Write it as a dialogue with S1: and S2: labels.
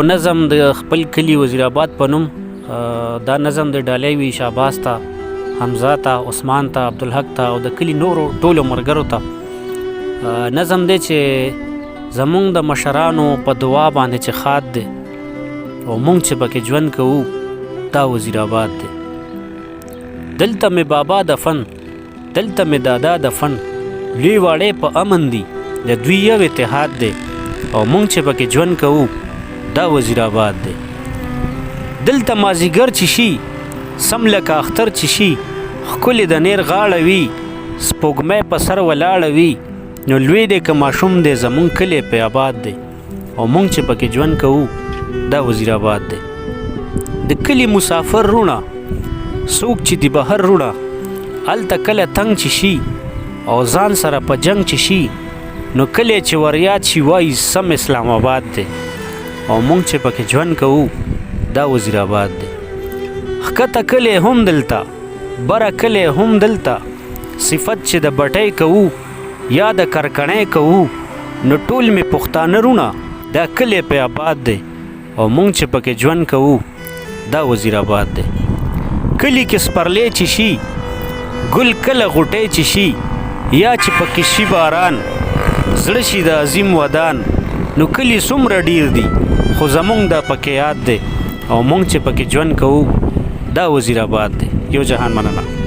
S1: نظم د خپل کلی وزیر آباد په نوم دا نظم د ډالۍ وي شهباز ته، حمزه ته، عثمان ته، عبدالحق ته او د کلي نورو ټولو ملګرو ته. نظم دی چې زمونږ د مشرانو په دعا باندې چې خاد دی او مونږ چې پکې ژوند کوو دا وزیر آباد دی. دلته مې بابا دفن، دلته مې دادا دفن، لوی واړی په امن دي، د دوی یو اتحاد دی او مونږ چې پکې ژوند کوو دا وزیر آباد دی. دلته مازیګر چې شي سم لکه اختر چې شي، ښکلې د نیر غاړه وي، سپوږمۍ په سر ولاړه وي، نو لوی دی که ماشوم دی زمونږ کلی پې آباد دی او مونږ چې پکې ژوند کوو دا وزیر آباد دی. د کلي مسافر رونه څوک چې دی بهر رونه، هلته کله تنګ چې شي او ځان سره په جنګ چې شي، نو کلی چې وریاد شي وایي سم اسلام آباد دی او مونږ چې پکې ژوند کوو دا وزیر آباد دی. ښکته کلی هم دلته، بره کلی هم دلته، صفت چې د بټۍ کوو یا د کرکنۍ کوو، نو ټول مې پښتانه رونه دا کلی پې آباد دی او مونږ چې پکې ژوند کوو دا وزیر آباد دی. کلی کې سپرلی چې شي، ګل کله غوټۍ چې شي، یا چې پکې شي باران، زړه شي د عظیم ودان، نو کلی څومره ډیر دي خو زمونږ دا پکې یاد دی او مونږ چې پکې ژوند کوو دا وزیر آباد دی. یو جهان مننه.